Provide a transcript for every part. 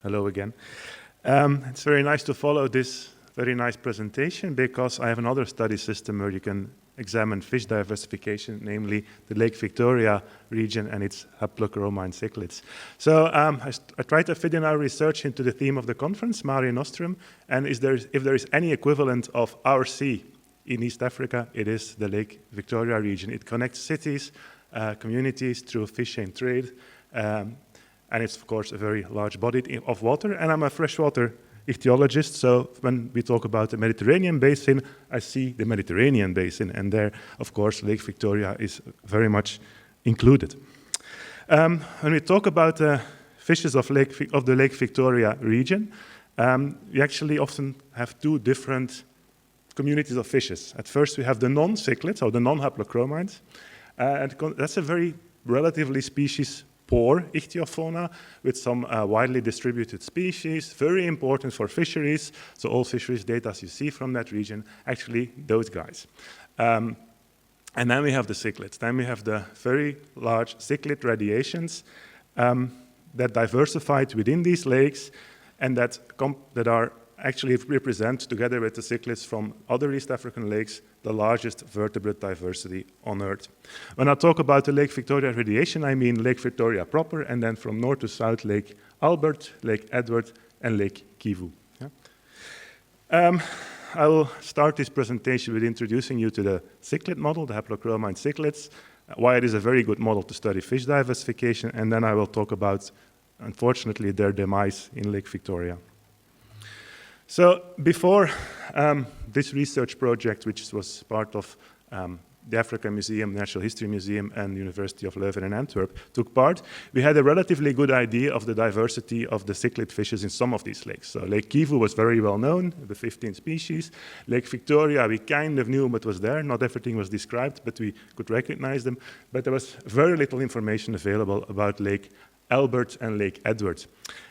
Hello again. It's very nice to follow this very nice presentation because I have another study system where you can examine fish diversification, namely the Lake Victoria region and its haplochromine cichlids. So I tried to fit in our research into the theme of the conference, Mare Nostrum, and if there is any equivalent of our sea in East Africa, it is the Lake Victoria region. It connects cities, communities through fishing trade, and it's, of course, a very large body of water. And I'm a freshwater ichthyologist, so when we talk about the Mediterranean basin, I see the Mediterranean basin, and there, of course, Lake Victoria is very much included. When we talk about fishes of the Lake Victoria region, we actually often have two different communities of fishes. At first, we have the non-cichlids, or the non-haplochromines, and that's a very relatively species poor ichthyofauna with some widely distributed species, very important for fisheries. So all fisheries data as you see from that region, actually those guys. And then we have the cichlids. Then we have the very large cichlid radiations that diversified within these lakes and that are actually represent, together with the cichlids from other East African lakes, the largest vertebrate diversity on Earth. When I talk about the Lake Victoria radiation, I mean Lake Victoria proper, and then from north to south, Lake Albert, Lake Edward, and Lake Kivu. Yeah? I will start this presentation with introducing you to the cichlid model, the haplochromine cichlids, why it is a very good model to study fish diversification, and then I will talk about, unfortunately, their demise in Lake Victoria. So before this research project, which was part of the African Museum, Natural History Museum, and University of Leuven in Antwerp took part, we had a relatively good idea of the diversity of the cichlid fishes in some of these lakes. So Lake Kivu was very well known, the 15 species. Lake Victoria, we kind of knew what was there. Not everything was described, but we could recognize them. But there was very little information available about Lake Albert and Lake Edward.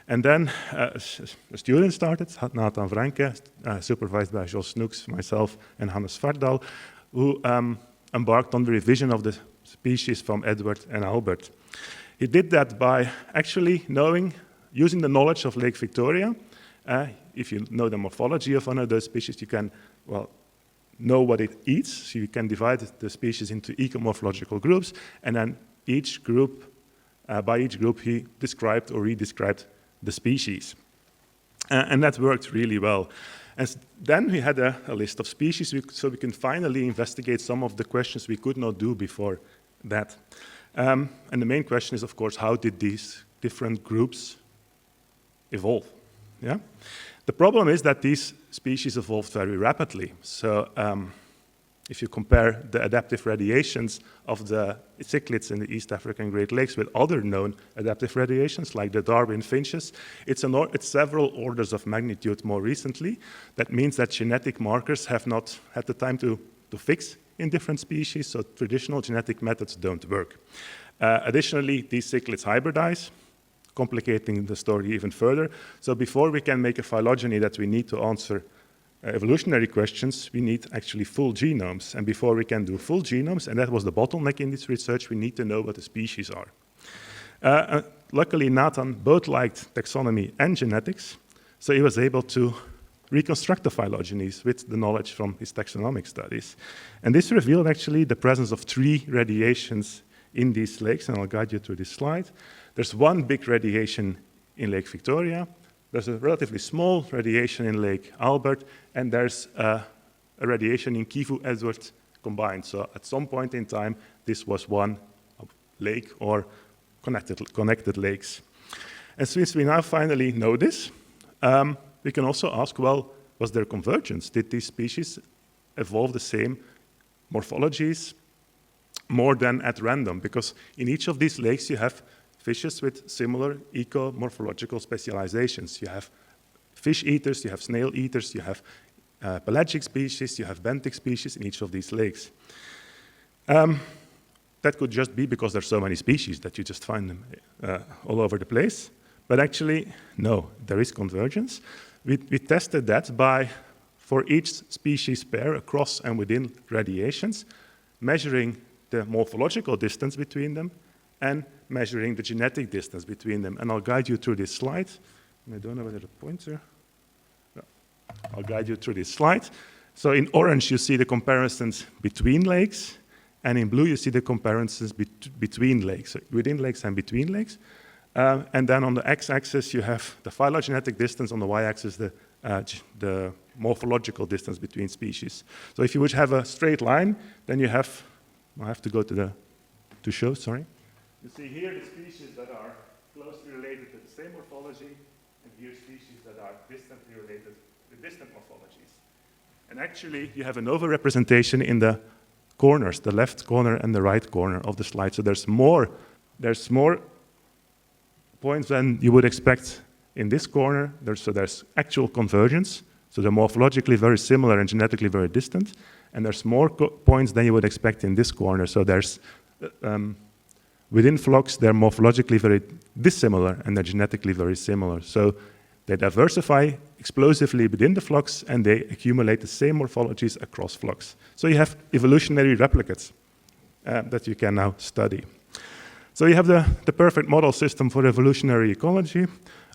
And then a student started, Maarten Van Steenberge, supervised by Jos Snoeks, myself, and Hannes Vardal, who embarked on the revision of the species from Edward and Albert. He did that by actually using the knowledge of Lake Victoria. If you know the morphology of one of those species, you can, know what it eats. So you can divide the species into ecomorphological groups, and then each group, by each group, he described or redescribed the species. And that worked really well. And then we had a list of species, so we can finally investigate some of the questions we could not do before that. And the main question is, of course, how did these different groups evolve? Yeah? The problem is that these species evolved very rapidly. So if you compare the adaptive radiations of the cichlids in the East African Great Lakes with other known adaptive radiations, like the Darwin finches, it's several orders of magnitude more recently. That means that genetic markers have not had the time to fix in different species, so traditional genetic methods don't work. Additionally, these cichlids hybridize, complicating the story even further. So before we can make a phylogeny that we need to answer evolutionary questions, we need actually full genomes. And before we can do full genomes, and that was the bottleneck in this research, we need to know what the species are. Luckily, Nathan both liked taxonomy and genetics, so he was able to reconstruct the phylogenies with the knowledge from his taxonomic studies. And this revealed actually the presence of 3 radiations in these lakes, and I'll guide you through this slide. There's one big radiation in Lake Victoria. There's a relatively small radiation in Lake Albert, and there's a radiation in Kivu Edward combined. So at some point in time, this was one lake or connected lakes. And since we now finally know this, we can also ask, well, was there convergence? Did these species evolve the same morphologies more than at random? Because in each of these lakes, you have fishes with similar ecomorphological specializations. You have fish eaters, you have snail eaters, you have pelagic species, you have benthic species in each of these lakes. That could just be because there's so many species that you just find them all over the place. But actually, no, there is convergence. We tested that by, for each species pair across and within radiations, measuring the morphological distance between them and measuring the genetic distance between them. And I'll guide you through this slide I don't know whether the pointer. No. I'll guide you through this slide. So in orange, you see the comparisons between lakes, and in blue, you see the comparisons between lakes, so within lakes and between lakes. And then on the x-axis, you have the phylogenetic distance, on the y-axis, the morphological distance between species. So if you would have a straight line, then you have, I have to go to show, sorry. You see here the species that are closely related to the same morphology, and here species that are distantly related to distant morphologies. And actually, you have an overrepresentation in the corners, the left corner and the right corner of the slide. So there's more points than you would expect in this corner. There's actual convergence. So they're morphologically very similar and genetically very distant. And there's more points than you would expect in this corner. So there's, within flocks, they're morphologically very dissimilar and they're genetically very similar. So they diversify explosively within the flocks and they accumulate the same morphologies across flocks. So you have evolutionary replicates that you can now study. So you have the perfect model system for evolutionary ecology.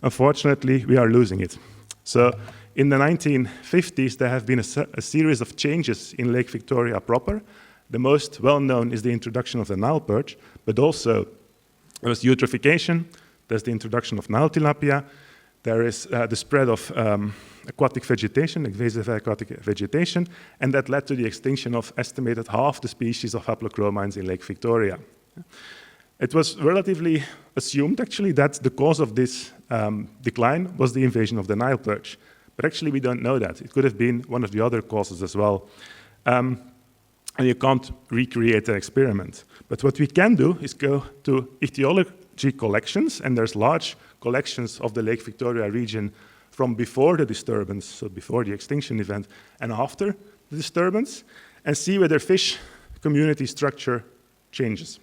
Unfortunately, we are losing it. So in the 1950s, there have been a series of changes in Lake Victoria proper. The most well-known is the introduction of the Nile perch, but also there was eutrophication, there's the introduction of Nile tilapia, there is the spread of aquatic vegetation, invasive aquatic vegetation, and that led to the extinction of estimated half the species of haplochromines in Lake Victoria. It was relatively assumed, actually, that the cause of this decline was the invasion of the Nile perch. But actually, we don't know that. It could have been one of the other causes as well. And you can't recreate the experiment. But what we can do is go to ichthyology collections, and there's large collections of the Lake Victoria region from before the disturbance, so before the extinction event, and after the disturbance, and see whether fish community structure changes.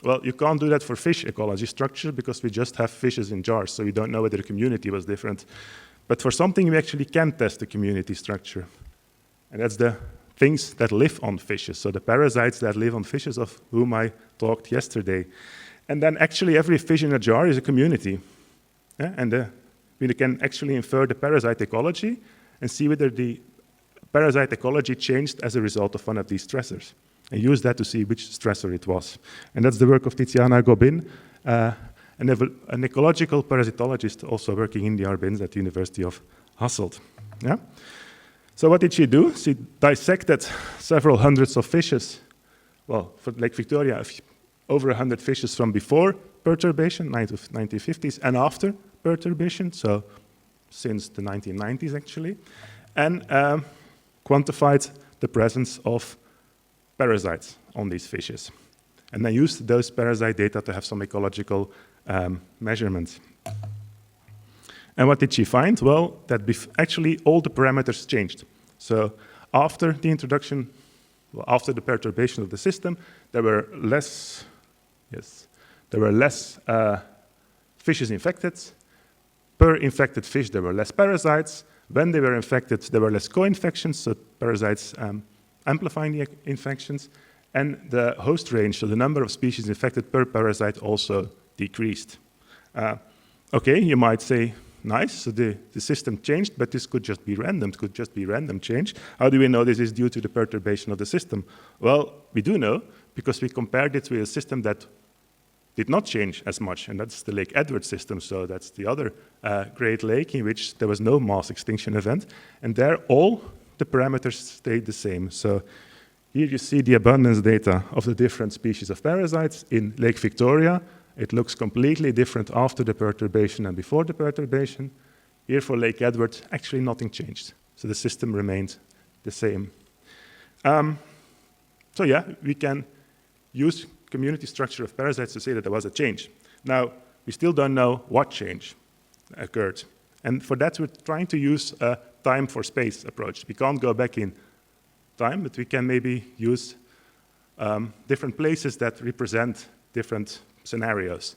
Well, you can't do that for fish ecology structure because we just have fishes in jars, so we don't know whether the community was different. But for something, we actually can test the community structure. And that's the things that live on fishes, so the parasites that live on fishes of whom I talked yesterday. And then actually every fish in a jar is a community. Yeah? And we can actually infer the parasite ecology and see whether the parasite ecology changed as a result of one of these stressors, and use that to see which stressor it was. And that's the work of Tiziana Gobin, an ecological parasitologist also working in the Arbenz at the University of Hasselt. Yeah? So what did she do? She dissected several hundreds of fishes. Well, for Lake Victoria, over 100 fishes from before perturbation, 1950s, and after perturbation, so since the 1990s actually, and quantified the presence of parasites on these fishes. And I used those parasite data to have some ecological measurements. And what did she find? Well, that actually all the parameters changed. So after the introduction, well, after the perturbation of the system, there were less fishes infected. Per infected fish, there were less parasites. When they were infected, there were less co-infections, so parasites amplifying the infections, and the host range, so the number of species infected per parasite, also decreased. Okay, you might say, nice, so the system changed, but this could just be random. It could just be random change. How do we know this is due to the perturbation of the system? Well, we do know, because we compared it with a system that did not change as much, and that's the Lake Edward system, so that's the other Great Lake in which there was no mass extinction event, and there all the parameters stayed the same. So here you see the abundance data of the different species of parasites in Lake Victoria. It looks completely different after the perturbation and before the perturbation. Here for Lake Edward, actually nothing changed. So the system remained the same. So yeah, we can use community structure of parasites to say that there was a change. Now, we still don't know what change occurred. And for that, we're trying to use a time for space approach. We can't go back in time, but we can maybe use different places that represent different scenarios.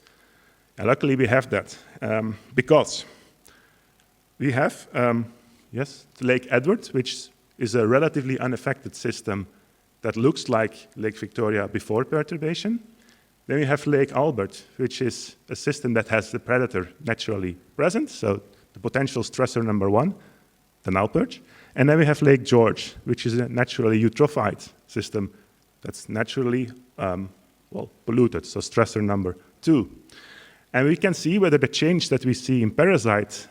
And luckily, we have that because we have, yes, Lake Edward, which is a relatively unaffected system that looks like Lake Victoria before perturbation. Then we have Lake Albert, which is a system that has the predator naturally present, so the potential stressor number 1, the Nile perch. And then we have Lake George, which is a naturally eutrophied system that's naturally polluted, so stressor number 2. And we can see whether the change that we see in parasite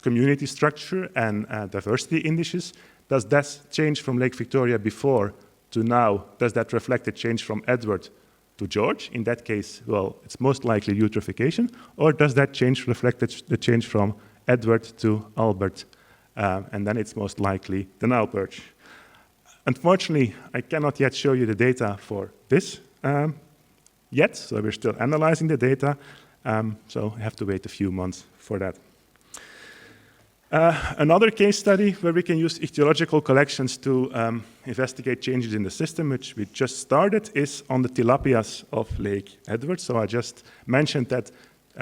community structure and diversity indices, does that change from Lake Victoria before to now, does that reflect a change from Edward to George? In that case, well, it's most likely eutrophication. Or does that change reflect the change from Edward to Albert? And then it's most likely the Nile perch. Unfortunately, I cannot yet show you the data for this yet, so we're still analyzing the data. So I have to wait a few months for that. Another case study where we can use ichthyological collections to investigate changes in the system, which we just started, is on the tilapias of Lake Edward. So I just mentioned that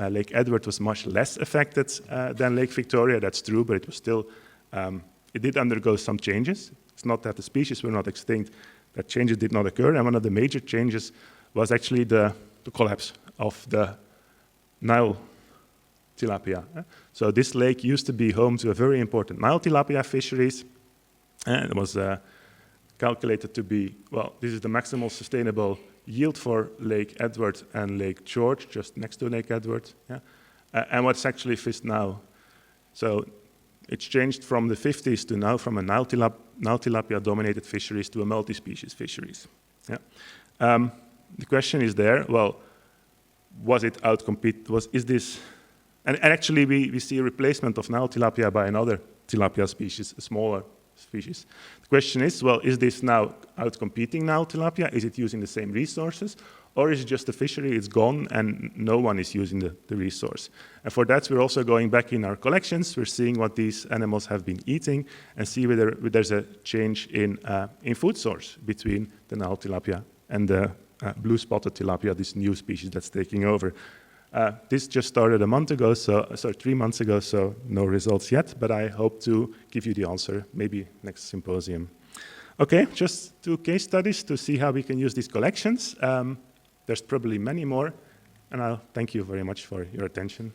Lake Edward was much less affected than Lake Victoria. That's true, but it was still, it did undergo some changes. It's not that the species were not extinct, that changes did not occur. And one of the major changes was actually the collapse of the Nile tilapia. So this lake used to be home to a very important Nile tilapia fisheries, and it was calculated to be, well, this is the maximal sustainable yield for Lake Edward and Lake George, just next to Lake Edward, and what's actually fished now. So it's changed from the 50s to now from a Nile tilapia dominated fisheries to a multi-species fisheries. The question is there, well, was it outcompete, is this, and actually we see a replacement of Nile tilapia by another tilapia species, a smaller species. The question is, well, is this now outcompeting Nile tilapia? Is it using the same resources? Or is it just a fishery, it's gone and no one is using the resource? And for that, we're also going back in our collections, we're seeing what these animals have been eating and see whether there's a change in food source between the Nile tilapia and the blue spotted tilapia, this new species that's taking over. This just started a month ago, so 3 months ago, so no results yet, but I hope to give you the answer, maybe next symposium. Okay, just 2 case studies to see how we can use these collections. There's probably many more, and I'll thank you very much for your attention.